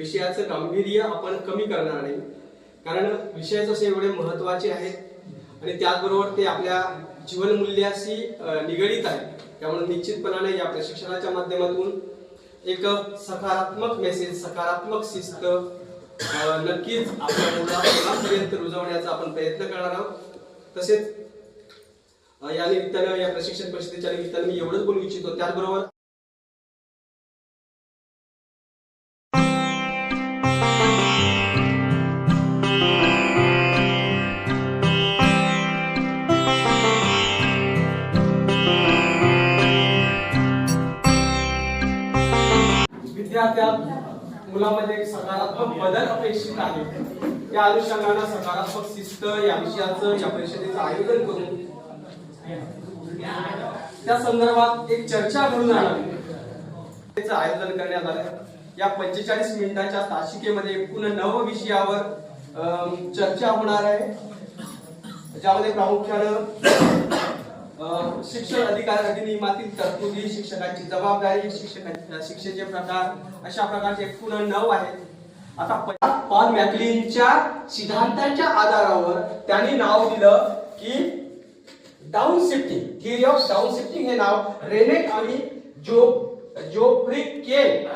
विषयाचं गांभीर्य आपण कमी करणार नाही, कारण विषय जसे एवढे महत्त्वाचे आहेत आणि त्याचबरोबर ते आपल्या जीवनमूल्याशी निगडित आहे। त्यामुळे निश्चितपणाने या प्रशिक्षणाच्या माध्यमातून एक सकारात्मक मेसेज, सकारात्मक शिस्त नक्कीच आपल्या मुलांपर्यंत रुजवण्याचा आपण प्रयत्न करणार आहोत। तसेच या निमित्तानं, या प्रशिक्षण परिषदेच्या निमित्तानं मी एवढंच बोलू इच्छितो। त्याचबरोबर विद्यार्थ्यांना मुलामध्ये एक सकारात्मक बदल अपेक्षित आहे। त्या अनुषंगाने सकारात्मक शिस्त या विषयाचं, या परिषदेचं आयोजन करून त्या संदर्भात एक चर्चा घडून आणावी त्याचं आयोजन करण्यात आलं। या 45 मिनिटाच्या तासिकेमध्ये एकूण 9 विषयावर चर्चा होणार आहे, ज्यामध्ये प्रामुख्यानं शिक्षण अधिकार अधिनियमातील तरतुदी, शिक्षकांची जबाबदारी, शिक्षेचे प्रकार, अशा प्रकारचे एकूण 9 आहेत। आता पॉल मॅकलिनच्या सिद्धांताच्या आधारावर त्यांनी नाव दिलं की down shifting, theory of down shifting हे नाव रेने आणि जोफ्री केल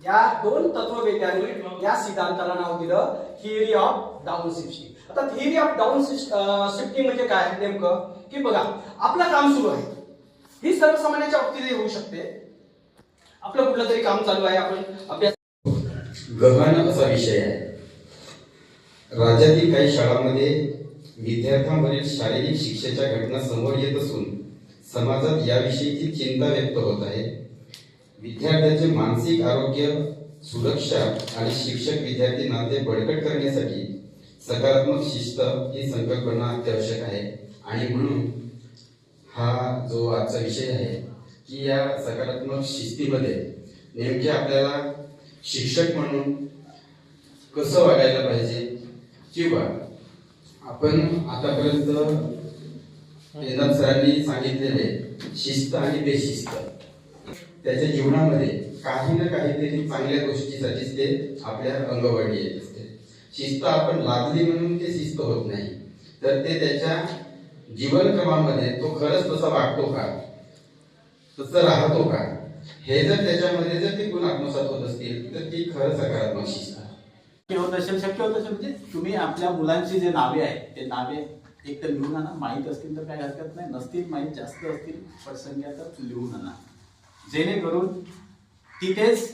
या 2 तत्ववेत्यांनी या सिद्धांताला नाव दिलं थिअरी ऑफ डाऊन शिफ्टिंग। आता थिअरी ऑफ डाऊन शिफ्टिंग म्हणजे काय नेमकं की बघा, आपलं काम सुरू आहे, ही सर्वसामान्यांच्या बाबतीत होऊ शकते। आपलं कुठलं तरी काम चालू आहे, आपण अभ्यास गहन असा विषय आहे। राज्यातील काही शाळांमध्ये विद्यार्थ्यांवरील शारीरिक शिक्षेच्या घटना समोर येत असून समाजात याविषयीची चिंता व्यक्त होत आहे। विद्यार्थ्यांचे मानसिक आरोग्य, सुरक्षा आणि शिक्षक विद्यार्थी नाते बळकट करण्यासाठी सकारात्मक शिस्त ही संकल्पना अत्यावश्यक आहे। आणि म्हणून हा जो आजचा विषय आहे की या सकारात्मक शिस्तीमध्ये नेमके आपल्याला शिक्षक म्हणून कसं वागायला पाहिजे, किंवा आपण आतापर्यंत वेदांत सरांनी सांगितलेले शिस्त आणि बेशिस्त त्याच्या जीवनामध्ये काही ना काहीतरी चांगल्या गोष्टीसाठीच ते आपल्या अंगवळणी येत असते। शिस्त आपण लादली म्हणून ते शिस्त होत नाही, तर ते त्याच्या जीवनक्रमामध्ये तो खरंच तसा वागतो का, तसं राहतो का, हे जर त्याच्यामध्ये जर ते गुण आत्मसात होत असतील तर ती खरं सकारात्मक शिस्त होत असेल, शक्य होत असेल। म्हणजे तुम्ही आपल्या मुलांची जे नावे आहेत ते नावे एक तर लिहून आणा, माहीत असतील तर काही हरकत नाही, नसतील माहीत जास्त असतील पटसंख्या तर लिहून आणा, जेणेकरून तिथेच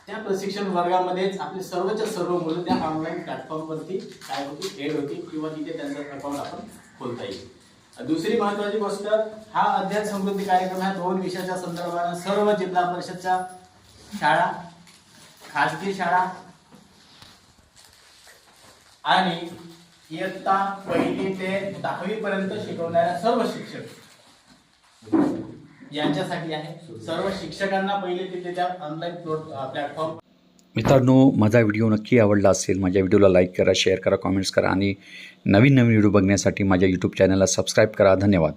त्या प्रशिक्षण वर्गामध्येच आपले सर्वच्या सर्व मुलं त्या ऑनलाईन प्लॅटफॉर्मवरती काय होती, एड होती किंवा तिथे त्यांचं अकाउंट आपण खोलता येईल। दुसरी महत्वाची गोष्ट, हा अध्यात्म समृद्धी कार्यक्रम ह्या 2 विषयाच्या संदर्भाने सर्व जिल्हा परिषदच्या शाळा, खाजगी शाळा आणि इयत्ता 1ली ते 10वी पर्यंत शिकवणाऱ्या सर्व शिक्षक यांच्यासाठी आहे। सर्व शिक्षकांना पहिले तिथे त्या ऑनलाईन प्लॅटफॉर्म। मित्रांनो, माझा व्हिडिओ नक्की आवडला असेल, माझ्या व्हिडिओला लाईक करा, शेअर करा, कमेंट्स करा आणि नवीन व्हिडिओ बघण्यासाठी माझ्या यूट्यूब चॅनलला सबस्क्राईब करा। धन्यवाद।